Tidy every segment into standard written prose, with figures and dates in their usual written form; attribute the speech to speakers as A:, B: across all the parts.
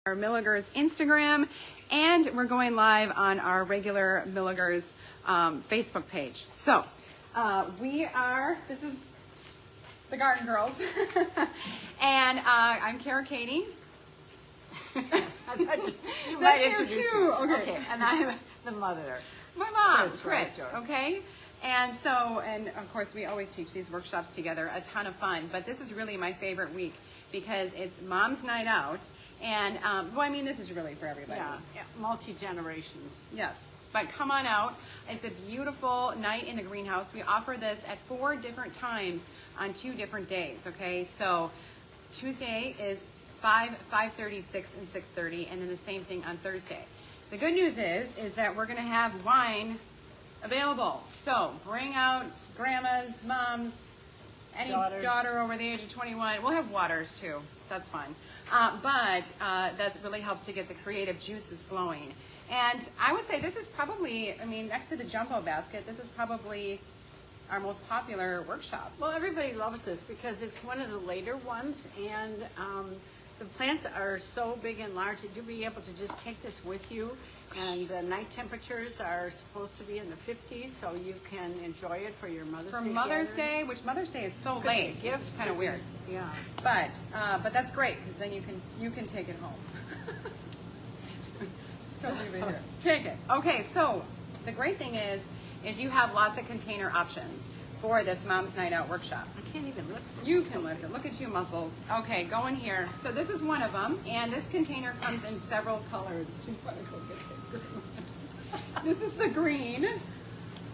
A: our Milligers Instagram, and we're going live on our regular Milligers Facebook page. So this is the Garden Girls, and I'm Kara Katie.
B: You might introduce me. Okay, and I'm the mother.
A: My mom, Chris. Okay. And of course, we always teach these workshops together, a ton of fun. But this is really my favorite week because it's Mom's Night Out. And, this is really for everybody.
B: Yeah, multi-generations.
A: Yes, but come on out. It's a beautiful night in the greenhouse. We offer this at 4 different times on 2 different days, okay? So Tuesday is 5, 5:30, 6, and 6:30, and then the same thing on Thursday. The good news is that we're going to have wine available. So bring out grandmas, moms, any daughter over the age of 21. We'll have waters too. That's fine. But that really helps to get the creative juices flowing. And I would say this is probably, next to the jumbo basket, this is probably our most popular workshop.
B: Well, everybody loves this because it's one of the later ones, and the plants are so big and large that you'll be able to just take this with you. And the night temperatures are supposed to be in the 50s, so you can enjoy it for your Mother's Day.
A: For Mother's Day, which Mother's Day is so late.
B: Gift
A: is kind of weird.
B: Yeah.
A: But that's great because then you can take it home. So leave it here. Take it. Okay, so the great thing is you have lots of container options for this Mom's Night Out workshop.
B: I can't even lift it.
A: You can lift it. Look at you, muscles. Okay, go in here. So this is one of them, and this container comes in several colors. This is the green.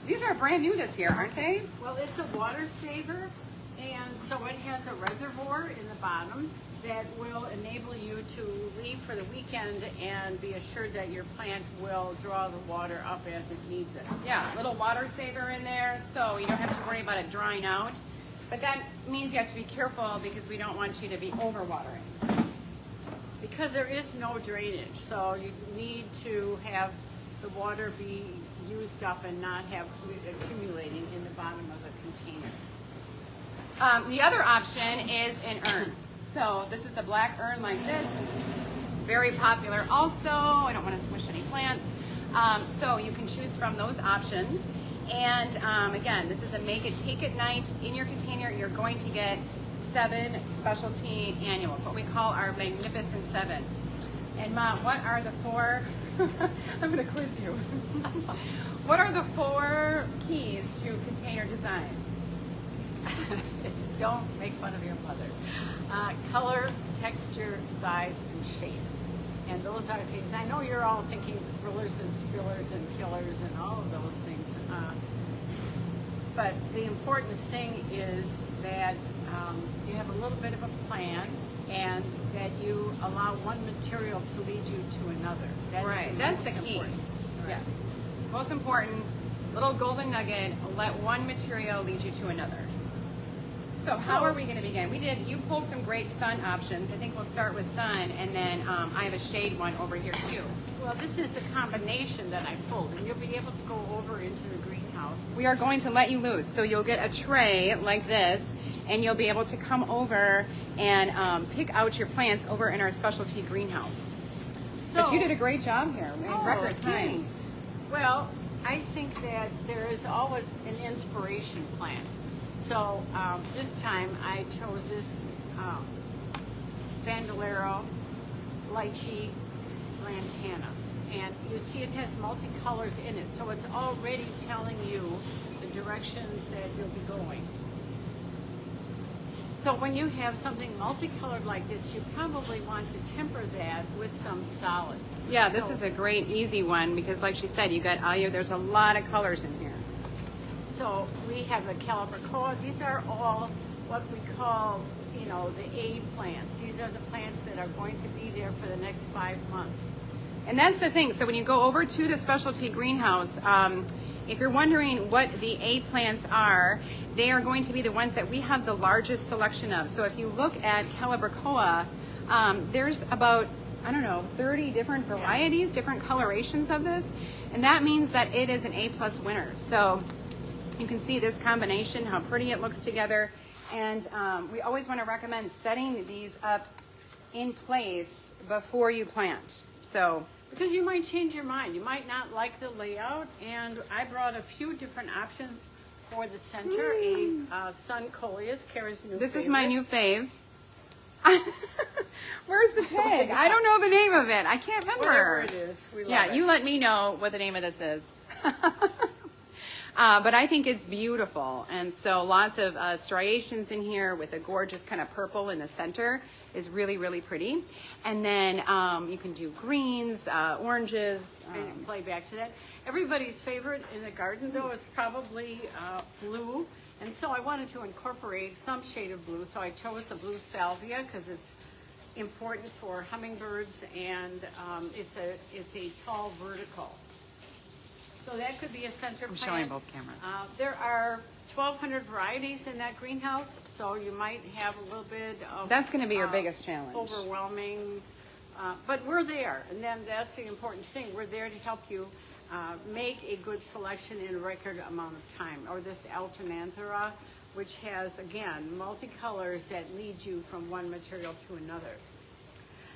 A: These are brand new this year, aren't they?
B: Well, it's a water saver, and so it has a reservoir in the bottom that will enable you to leave for the weekend and be assured that your plant will draw the water up as it needs it.
A: Yeah, little water saver in there, so you don't have to worry about it drying out. But that means you have to be careful because we don't want you to be overwatering.
B: Because there is no drainage, so you need to have the water be used up and not have accumulating in the bottom of the container.
A: The other option is an urn. So this is a black urn like this, very popular also. I don't want to smush any plants. So you can choose from those options. And again, this is a make it, take it night. In your container, you're going to get 7 specialty annuals, what we call our Magnificent 7. And Mom, what are the 4, I'm going to quiz you. What are the 4 keys to container design?
B: Don't make fun of your mother. Color, texture, size, and shape. And those are things. I know you're all thinking thrillers and spillers and killers and all of those things. But the important thing is that you have a little bit of a plan and that you allow one material to lead you to another.
A: That's the key. Right. Yes. Most important, little golden nugget, let one material lead you to another. So how are we going to begin? You pulled some great sun options. I think we'll start with sun, and then I have a shade one over here too.
B: Well, this is the combination that I pulled, and you'll be able to go over into the greenhouse. We
A: are going to let you loose. So you'll get a tray like this, and you'll be able to come over and pick out your plants over in our specialty greenhouse. But you did a great job here in record time.
B: Well, I think that there is always an inspiration plant. So this time I chose this Bandolero Lychee Lantana. And you see it has multicolors in it. So it's already telling you the directions that you'll be going. So when you have something multicolored like this, you probably want to temper that with some solid.
A: Yeah, this is a great easy one because like she said, there's a lot of colors in here.
B: So we have the Calibrachoa. These are all what we call, the A plants. These are the plants that are going to be there for the next 5 months.
A: And that's the thing. So when you go over to the specialty greenhouse, if you're wondering what the A plants are, they are going to be the ones that we have the largest selection of. So if you look at Calibrachoa, there's about, 30 different varieties, different colorations of this. And that means that it is an A+ winner. So you can see this combination, how pretty it looks together. And we always want to recommend setting these up in place before you plant. So
B: Because you might change your mind. You might not like the layout, and I brought a few different options for the center. A Sun Coleus, Kara's new
A: this is
B: favorite.
A: my new fave. Where's the tag? I don't know the name of it. I can't remember.
B: Whatever it is, we love
A: Yeah,
B: it.
A: you let me know what the name of this is. But I think it's beautiful. And so lots of striations in here with a gorgeous kind of purple in the center is really, really pretty. And then you can do greens, oranges.
B: And play back to that. Everybody's favorite in the garden, though, is probably blue. And so I wanted to incorporate some shade of blue. So I chose the blue salvia because it's important for hummingbirds, and it's a tall vertical. So that could be a center plant.
A: showing both cameras.
B: There are 1,200 varieties in that greenhouse, so you might have a little bit of...
A: That's going to be your biggest challenge.
B: Overwhelming, but we're there, and then that's the important thing. We're there to help you make a good selection in a record amount of time. Or this Alternanthera, which has, again, multicolors that lead you from one material to another.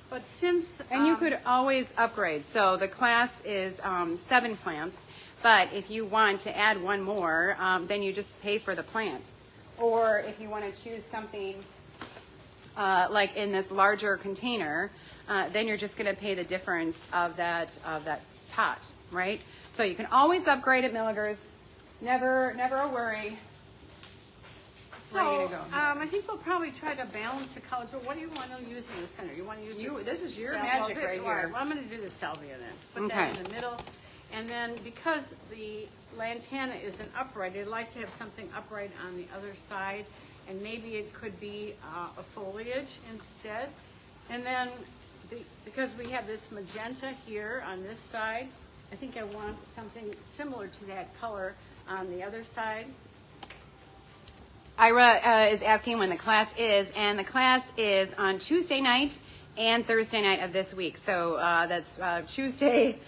B: But since...
A: And you could always upgrade. So the class is 7 plants, but if you want to add one more, then you just pay for the plant. Or if you want to choose something like in this larger container, then you're just going to pay the difference of that pot, right? So you can always upgrade at Milligers. Never a worry.
B: So,
A: Where are you gonna go?
B: I think we'll probably try to balance the colors. Well, what do you want to use in the center? You want to use
A: This is your
B: salvia?
A: magic
B: Well,
A: right
B: all
A: here.
B: Well, I'm going to do the salvia then. Put
A: Okay.
B: that in the middle. And then because the lantana is an upright, I'd like to have something upright on the other side. And maybe it could be a foliage instead. And then because we have this magenta here on this side, I think I want something similar to that color on the other side.
A: Ira is asking when the class is, and the class is on Tuesday night and Thursday night of this week. So that's Tuesday,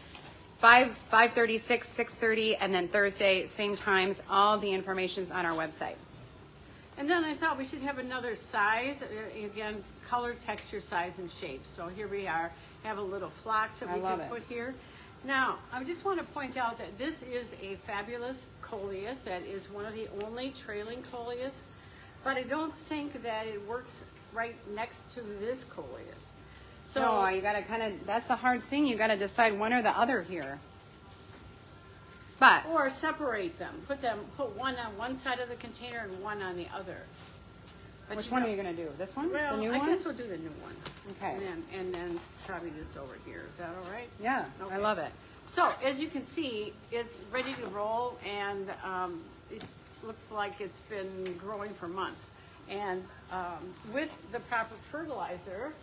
A: 5:30, 6:30, and then Thursday, same times. All the information's on our website.
B: And then I thought we should have another size, again, color, texture, size, and shape. So here we are, have a little phlox that
A: I
B: we
A: love
B: can
A: it.
B: put here. Now, I just want to point out that this is a fabulous coleus. That is one of the only trailing coleus, but I don't think that it works right next to this coleus. So
A: So you got to that's the hard thing. You got to decide one or the other here. But
B: or separate them. Put one on one side of the container and one on the other. But
A: which
B: you
A: one
B: know-
A: are you going to do? This one?
B: Well,
A: the new
B: I
A: one?
B: guess we'll do the new one.
A: Okay.
B: And then probably this over here. Is that all right?
A: Yeah, I
B: Okay.
A: love it.
B: So as you can see, it's ready to roll, and it looks like it's been growing for months. And with the proper fertilizer,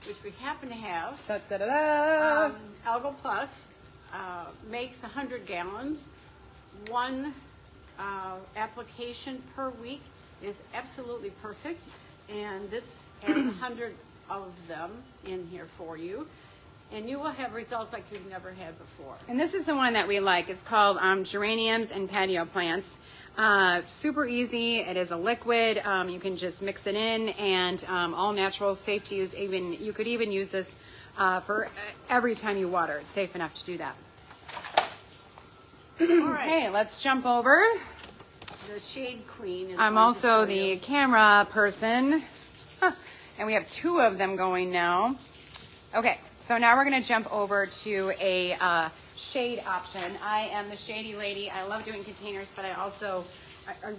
B: which we happen to have,
A: Da, da, da, da.
B: Algo Plus makes 100 gallons. One application per week is absolutely perfect, and this has 100 of them in here for you, and you will have results like you've never had before.
A: And this is the one that we like. It's called geraniums and patio plants. Super easy. It is a liquid. You can just mix it in, and all natural, safe to use. Even you could even use this for every time you water. It's safe enough to do that.
B: All right,
A: Okay, let's jump over.
B: the Shade Queen is
A: I'm
B: going to
A: also
B: show
A: the
B: you.
A: camera person, and we have 2 of them going now. Okay, so now we're going to jump over to a shade option. I am the shady lady. I love doing containers, but I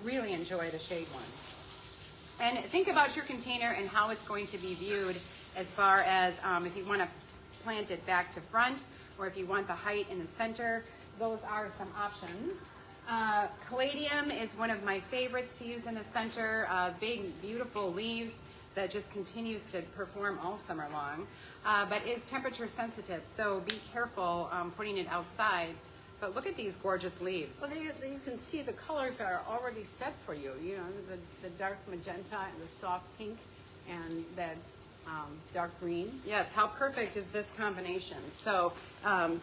A: really enjoy the shade ones. And think about your container and how it's going to be viewed as far as if you want to plant it back to front, or if you want the height in the center. Those are some options. Caladium is one of my favorites to use in the center. Big, beautiful leaves that just continues to perform all summer long, but is temperature sensitive, so be careful putting it outside. But look at these gorgeous leaves.
B: Well, you can see the colors are already set for you. You know, the dark magenta and the soft pink and that dark green.
A: Yes, how perfect is this combination? So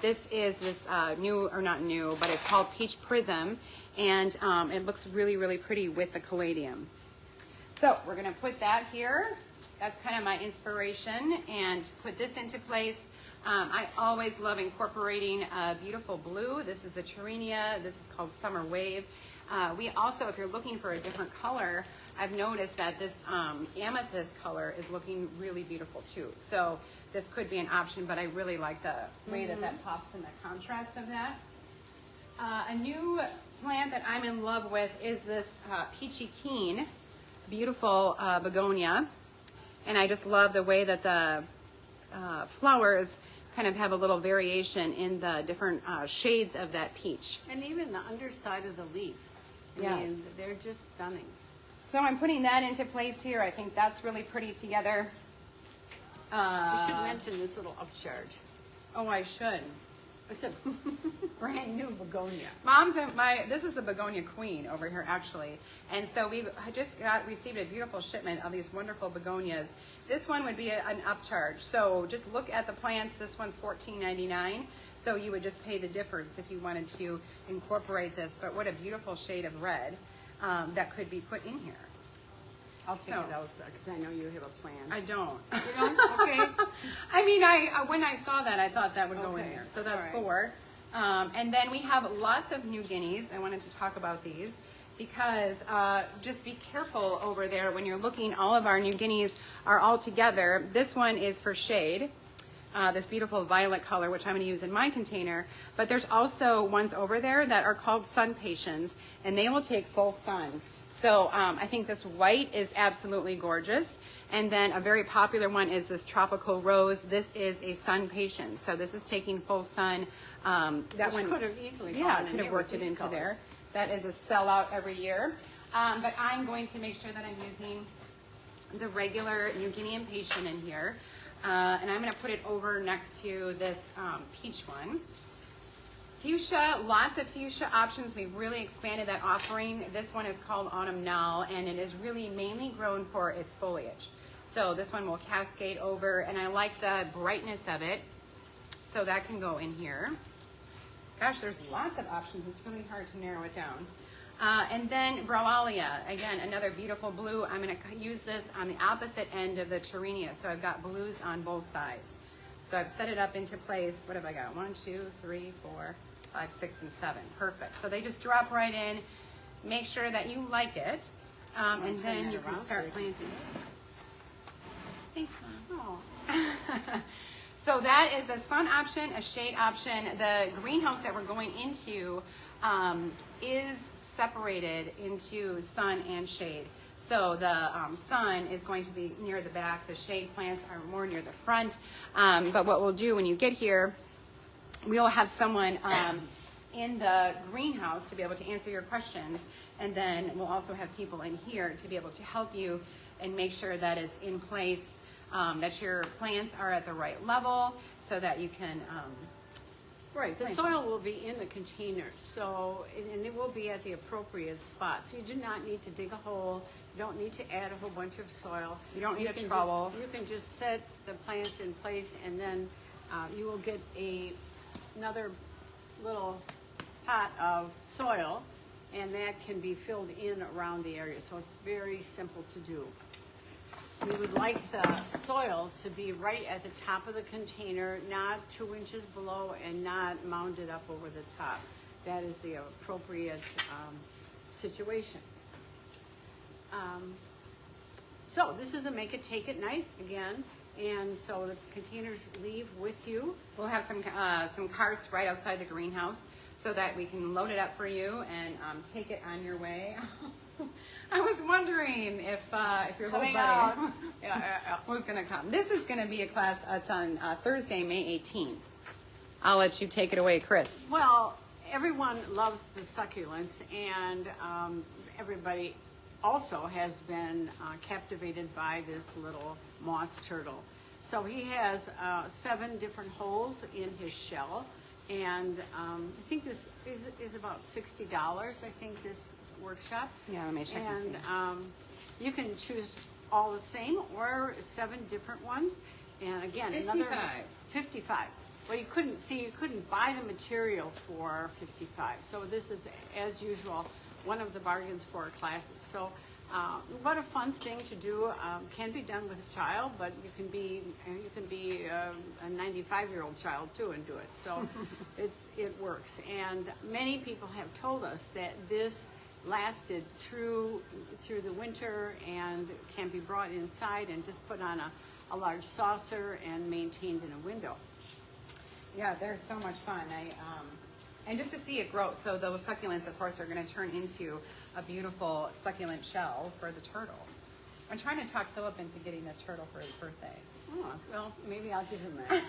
A: this is this new, or not new, but it's called Peach Prism, and it looks really, really pretty with the caladium. So we're gonna put that here. that's kind of my inspiration, and put this into place. I always love incorporating a beautiful blue. This is the Terinia. This is called Summer Wave. We also, if you're looking for a different color, I've noticed that this amethyst color is looking really beautiful too. So this could be an option, but I really like the way that that pops in the contrast of that. A new plant that I'm in love with is this Peachy Keen, beautiful begonia. And I just love the way that the flowers kind of have a little variation in the different shades of that peach.
B: And even the underside of the leaf.
A: Yes.
B: I mean, they're just stunning.
A: So I'm putting that into place here. I think that's really pretty together.
B: You should mention this little upcharge.
A: Oh, I should.
B: It's a brand new begonia.
A: This is the begonia queen over here actually. And so we've just received a beautiful shipment of these wonderful begonias. This one would be an upcharge. So just look at the plants. This one's $14.99. So you would just pay the difference if you wanted to incorporate this. But what a beautiful shade of red that could be put in here.
B: I'll figure those because I know you have a plan.
A: I don't.
B: You don't? Okay.
A: I mean, when I saw that, I thought that would go in
B: Okay.
A: there. So that's
B: All right.
A: 4. And then we have lots of New Guineas. I wanted to talk about these because just be careful over there when you're looking. All of our New Guineas are all together. This one is for shade. This beautiful violet color, which I'm going to use in my container. But there's also ones over there that are called Sun Patience, and they will take full sun. So I think this white is absolutely gorgeous. And then a very popular one is this Tropical Rose. This is a Sun Patience. So this is taking full sun. That one
B: could have easily
A: yeah,
B: gone in
A: could have
B: here
A: worked
B: with
A: it
B: these
A: into
B: colors.
A: there. That is a sellout every year. But I'm going to make sure that I'm using the regular New Guinea Impatient in here. And I'm going to put it over next to this peach one. Fuchsia, lots of fuchsia options. We've really expanded that offering. This one is called Autumn Now, and it is really mainly grown for its foliage. So this one will cascade over, and I like the brightness of it. So that can go in here. Gosh, there's lots of options. It's really hard to narrow it down. And then Brawallia, again, another beautiful blue. I'm going to use this on the opposite end of the Terinia. So I've got blues on both sides. So I've set it up into place. What have I got? 1, 2, 3, 4, 5, 6, and 7. Perfect. So they just drop right in. Make sure that you like it. And then you can start planting. Thanks, Mom. Oh. So that is a sun option, a shade option. The greenhouse that we're going into is separated into sun and shade. So the sun is going to be near the back. The shade plants are more near the front. But what we'll do when you get here, we'll have someone in the greenhouse to be able to answer your questions. And then we'll also have people in here to be able to help you and make sure that it's in place, that your plants are at the right level so that you can
B: Right, the soil will be in the containers, so, and it will be at the appropriate spot. So you do not need to dig a hole, you don't need to add a whole bunch of soil.
A: You don't need a
B: can
A: trowel.
B: You can just set the plants in place, and then you will get another little pot of soil, and that can be filled in around the area. So it's very simple to do. We would like the soil to be right at the top of the container, not 2 inches below and not mounded up over the top. That is the appropriate situation. So this is a make it take it night again, and so the containers leave with you.
A: We'll have some carts right outside the greenhouse so that we can load it up for you and take it on your way. I was wondering if your little
B: Coming
A: buddy
B: out. Yeah.
A: was going to come. This is going to be a class. It's on Thursday, May 18th. I'll let you take it away, Chris.
B: Well, everyone loves the succulents, and everybody also has been captivated by this little moss turtle. So he has 7 different holes in his shell, and I think this is about $60, I think, this workshop.
A: Yeah, let me check and
B: And you can choose all the same or 7 different ones. And again,
A: 55.
B: 55. Well, you couldn't buy the material for 55. So this is, as usual, one of the bargains for our classes. So what a fun thing to do. Can be done with a child, but you can be a 95-year-old child too and do it. So it works. And many people have told us that this lasted through the winter and can be brought inside and just put on a large saucer and maintained in a window.
A: Yeah, they're so much fun. And just to see it grow, so those succulents, of course, are going to turn into a beautiful succulent shell for the turtle. I'm trying to talk Philip into getting a turtle for his birthday.
B: Oh, well, maybe I'll give him that.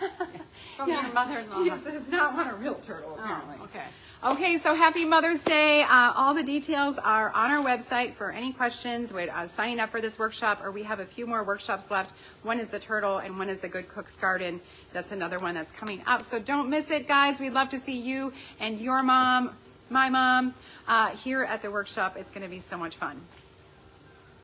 B: From
A: Yeah.
B: your mother-in-law.
A: He does not want a real turtle, apparently.
B: Oh, okay.
A: Okay, so happy Mother's Day. All the details are on our website for any questions with signing up for this workshop, or we have a few more workshops left. One is the turtle and one is the Good Cook's Garden. That's another one that's coming up. So don't miss it, guys. We'd love to see you and your mom, my mom, here at the workshop. It's going to be so much fun.